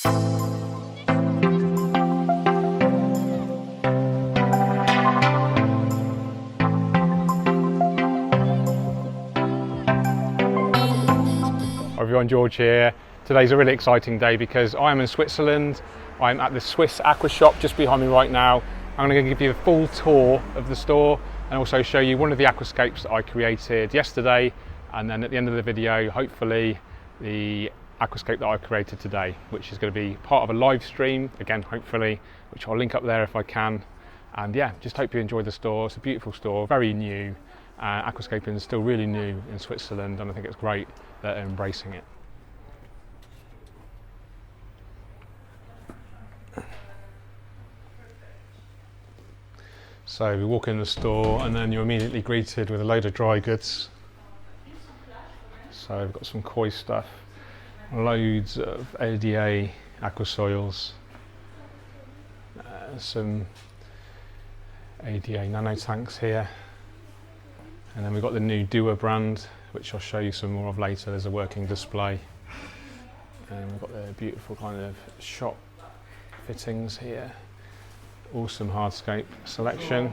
Hi everyone, George here. Today's a really exciting day because I'm in Switzerland. I'm at the Swiss Aqua Shop just behind me right now. I'm going to give you a full tour of the store and also show you one of the aquascapes that I created yesterday, and then at the end of the video hopefully the aquascape that I created today, which is going to be part of a live stream again hopefully, which I'll link up there if I can. And yeah, just hope you enjoy the store. It's a beautiful store, very new. Aquascaping is still really new in Switzerland, and I think it's great that they're embracing it. So we walk in the store and then you're immediately greeted with a load of dry goods. So we've got some koi stuff, loads of ADA aqua soils, some ADA nano tanks here, and then we've got the new Dewar brand, which I'll show you some more of later. There's a working display, and we've got the beautiful kind of shop fittings here. Awesome hardscape selection.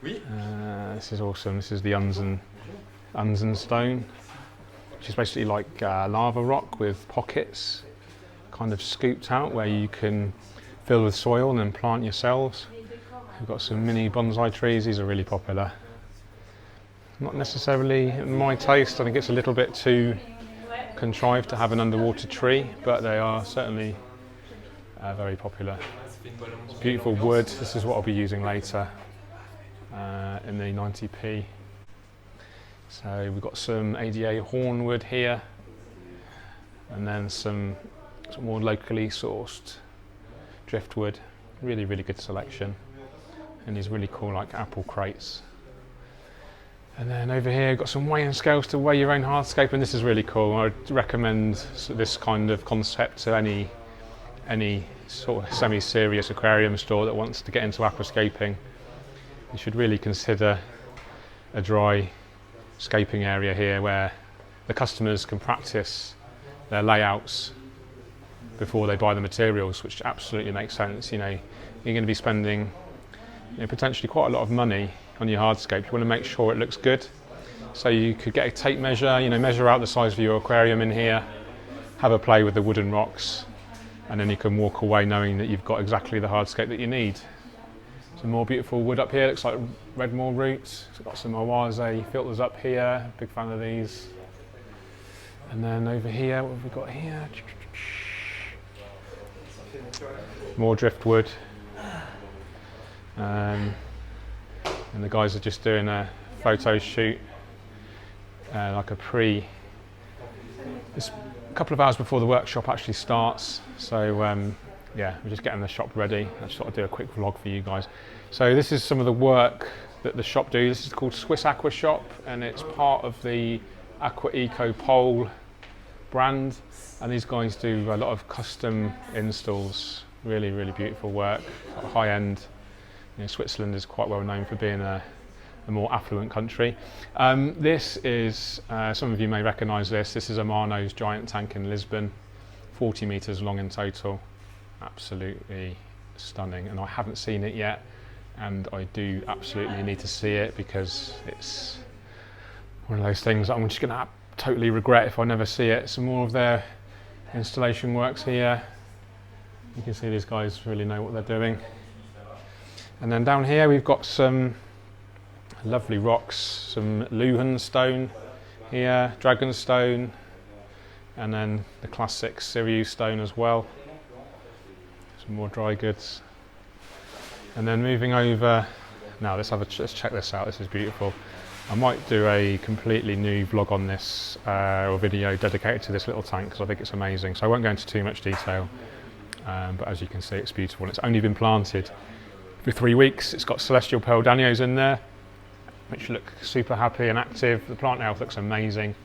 This is awesome. This is the Unzen stone, which is basically like lava rock with pockets kind of scooped out where you can fill with soil and then plant yourselves. We've got some mini bonsai trees. These are really popular. Not necessarily my taste. I think it's a little bit too contrived to have an underwater tree, but they are certainly very popular. It's beautiful wood. This is what I'll be using later in the 90p. So we've got some ADA hornwood here, and then some more locally sourced driftwood. Really, really good selection. And these really cool like apple crates. And then over here, we've got some weighing scales to weigh your own hardscape, and this is really cool. I'd recommend this kind of concept to any sort of semi-serious aquarium store that wants to get into aquascaping. You should really consider a dry scaping area here where the customers can practice their layouts before they buy the materials, which absolutely makes sense. You know, you're going to be spending potentially quite a lot of money on your hardscape. You want to make sure it looks good. So you could get a tape measure, measure out the size of your aquarium in here, have a play with the wooden rocks, and then you can walk away knowing that you've got exactly the hardscape that you need. Some more beautiful wood up here, looks like Redmore roots. It's got some Awase filters up here, big fan of these. And then over here, what have we got here? More driftwood. And the guys are just doing a photo shoot, like it's a couple of hours before the workshop actually starts. So yeah, we're just getting the shop ready. I just thought I'd do a quick vlog for you guys. So this is some of the work that the shop do. This is called Swiss Aqua Shop, and it's part of the Aqua Eco Pole brand. And these guys do a lot of custom installs. Really, really beautiful work, high end. Switzerland is quite well known for being a more affluent country. This is, some of you may recognise this. This is a Marno's giant tank in Lisbon, 40 metres long in total. Absolutely stunning, and I haven't seen it yet, and I do absolutely need to see it because it's one of those things that I'm just going to totally regret if I never see it. Some more of their installation works here. You can see these guys really know what they're doing. And then down here we've got some lovely rocks, some Lausanne stone here, dragon stone, and then the classic Sirius stone as well. Some more dry goods. And then moving over, now let's check this out. This is beautiful. I might do a completely new vlog on this, or video dedicated to this little tank, because I think it's amazing. So I won't go into too much detail, but as you can see, it's beautiful. And it's only been planted for 3 weeks. It's got celestial pearl danios in there, which look super happy and active. The plant health looks amazing.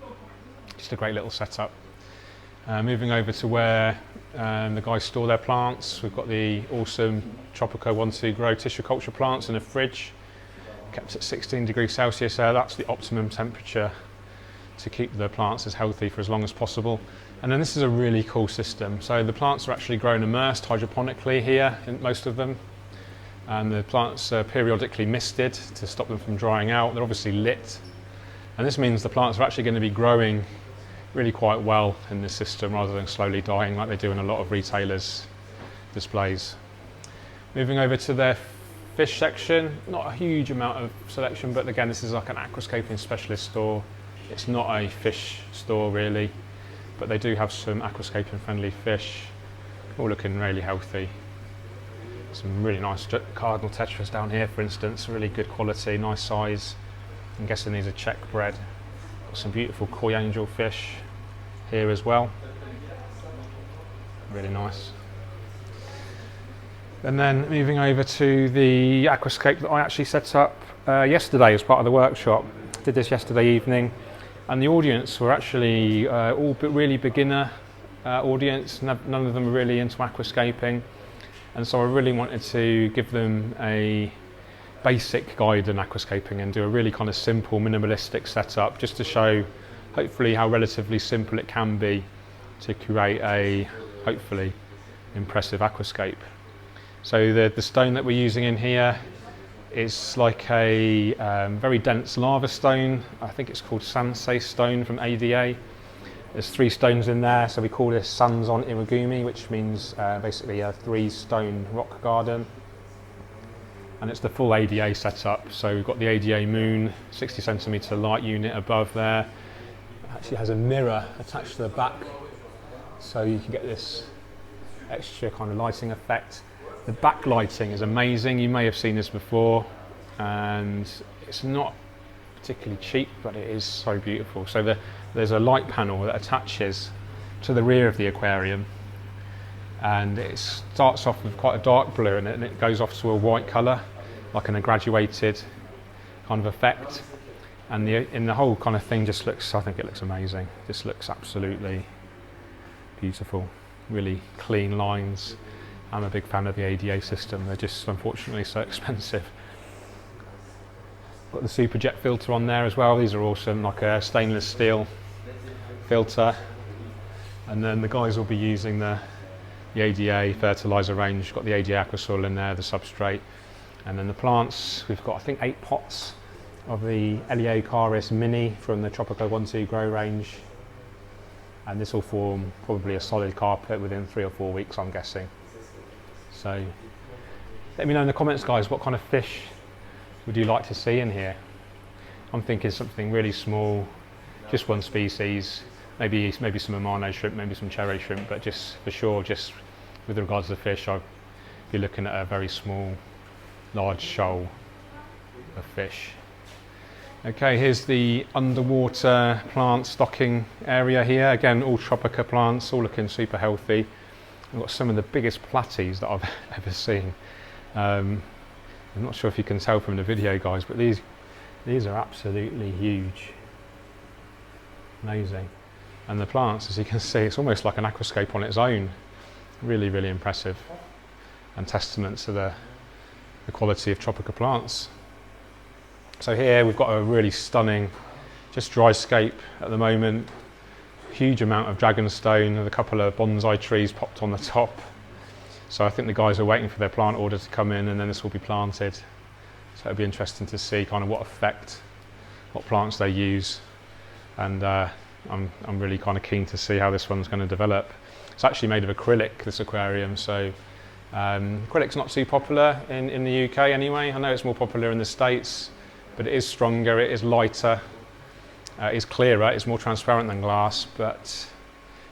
Just a great little setup. Moving over to where the guys store their plants, we've got the awesome Tropica 1-2 grow tissue culture plants in a fridge, kept at 16 degrees Celsius there. That's the optimum temperature to keep the plants as healthy for as long as possible. And then this is a really cool system. So the plants are actually grown immersed hydroponically here, in most of them. And the plants are periodically misted to stop them from drying out. They're obviously lit. And this means the plants are actually going to be growing really quite well in this system rather than slowly dying like they do in a lot of retailers' displays. Moving over to their fish section, not a huge amount of selection, but again, this is like an aquascaping specialist store. It's not a fish store really, but they do have some aquascaping friendly fish, all looking really healthy. Some really nice cardinal tetras down here, for instance, really good quality, nice size. I'm guessing these are Czech bred. Got some beautiful koi angel fish here as well. Really nice. And then moving over to the aquascape that I actually set up yesterday as part of the workshop. Did this yesterday evening, and the audience were actually all really beginner audience. None of them were really into aquascaping, and so I really wanted to give them a basic guide in aquascaping and do a really kind of simple minimalistic setup just to show hopefully how relatively simple it can be to create a hopefully impressive aquascape. So the stone that we're using in here is like a very dense lava stone. I think it's called Sansei stone from ADA. There's 3 stones in there, so we call this Suns on Iwagumi, which means basically a 3-stone rock garden. And it's the full ADA setup. So we've got the ADA moon, 60 centimetre light unit above there. It actually has a mirror attached to the back, so you can get this extra kind of lighting effect. The backlighting is amazing. You may have seen this before, and it's not particularly cheap, but it is so beautiful. So there's a light panel that attaches to the rear of the aquarium, and it starts off with quite a dark blue and it goes off to a white colour, like in a graduated kind of effect. And the whole kind of thing just looks, I think it looks amazing. Just looks absolutely beautiful. Really clean lines. I'm a big fan of the ADA system. They're just unfortunately so expensive. Got the super jet filter on there as well. These are awesome, like a stainless steel filter. And then the guys will be using the ADA fertilizer range. Got the ADA aquasoil in there, the substrate. And then the plants, we've got I think 8 pots of the Eleocharis mini from the Tropica 1-2 grow range. And this will form probably a solid carpet within 3 or 4 weeks, I'm guessing. So let me know in the comments, guys, what kind of fish would you like to see in here? I'm thinking something really small, just one species, maybe some Amano shrimp, maybe some cherry shrimp, but just for sure, just with regards to the fish, I'd be looking at a very small, large shoal of fish. Okay, here's the underwater plant stocking area here. Again, all Tropica plants, all looking super healthy. I've got some of the biggest platies that I've ever seen. I'm not sure if you can tell from the video, guys, but these are absolutely huge. Amazing. And the plants, as you can see, it's almost like an aquascape on its own. Really, really impressive. And testament to the quality of Tropica plants. So here we've got a really stunning, just Dryscape at the moment. Huge amount of dragonstone and a couple of bonsai trees popped on the top. So I think the guys are waiting for their plant order to come in, and then this will be planted. So it'll be interesting to see kind of what plants they use. And I'm really kind of keen to see how this one's going to develop. It's actually made of acrylic, this aquarium, so acrylic's not too popular in the UK anyway. I know it's more popular in the States, but it is stronger, it is lighter. It's clearer, it's more transparent than glass, but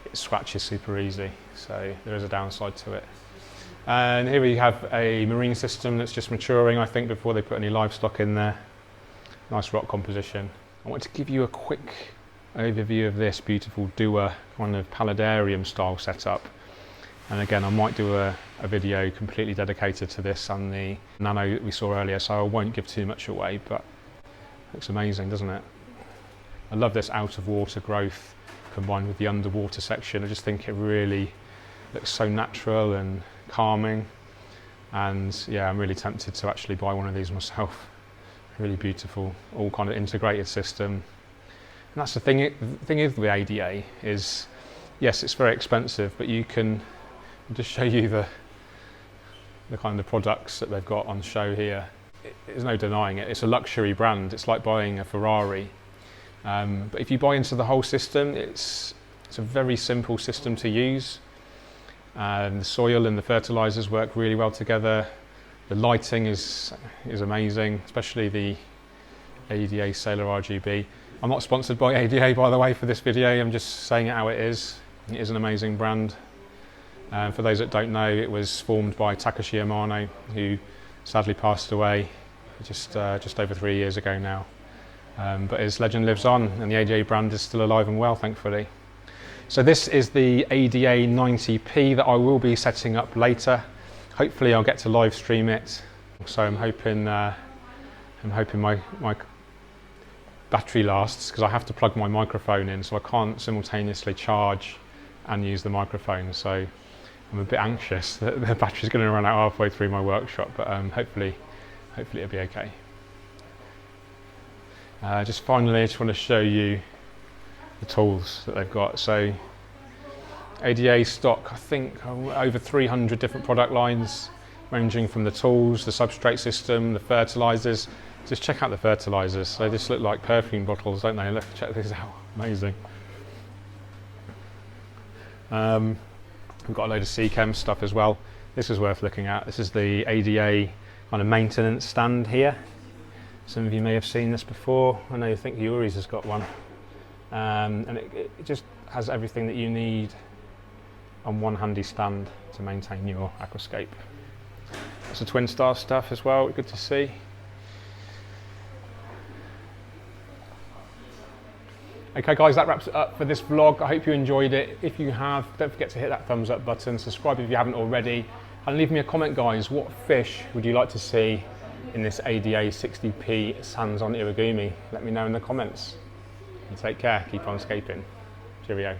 it scratches super easy, so there is a downside to it. And here we have a marine system that's just maturing, I think, before they put any livestock in there. Nice rock composition. I want to give you a quick overview of this beautiful Dewar kind of paludarium style setup. And again, I might do a video completely dedicated to this and the nano that we saw earlier, so I won't give too much away, but it looks amazing, doesn't it? I love this out of water growth combined with the underwater section. I just think it really looks so natural and calming. And yeah, I'm really tempted to actually buy one of these myself. Really beautiful, all kind of integrated system. And that's the thing is with ADA is yes, it's very expensive, but you can just show you the kind of products that they've got on show here. There's no denying it. It's a luxury brand. It's like buying a Ferrari. But if you buy into the whole system, it's a very simple system to use. The soil and the fertilizers work really well together. The lighting is amazing, especially the ADA Sailor RGB. I'm not sponsored by ADA, by the way, for this video. I'm just saying it how it is. It is an amazing brand. For those that don't know, it was formed by Takashi Amano, who sadly passed away just over 3 years ago now. But his legend lives on, and the ADA brand is still alive and well, thankfully. So this is the ADA 90P that I will be setting up later. Hopefully I'll get to live stream it. So I'm hoping my battery lasts, because I have to plug my microphone in, so I can't simultaneously charge and use the microphone. So I'm a bit anxious that the battery's going to run out halfway through my workshop, but hopefully it'll be okay. Just finally, I just want to show you the tools that they've got. So ADA stock, I think, over 300 different product lines, ranging from the tools, the substrate system, the fertilizers. Just check out the fertilizers. They just look like perfume bottles, don't they? Look, check this out. Amazing. We've got a load of Seachem stuff as well. This is worth looking at. This is the ADA kind of maintenance stand here. Some of you may have seen this before. I think Yuri's has got one. And it just has everything that you need on one handy stand to maintain your aquascape. It's a twin star stuff as well, good to see. Okay guys, that wraps it up for this vlog. I hope you enjoyed it. If you have, don't forget to hit that thumbs up button, subscribe if you haven't already, and leave me a comment guys, what fish would you like to see in this ADA 60p Sans on Iwagumi? Let me know in the comments. You take care, keep on scaping. Cheerio.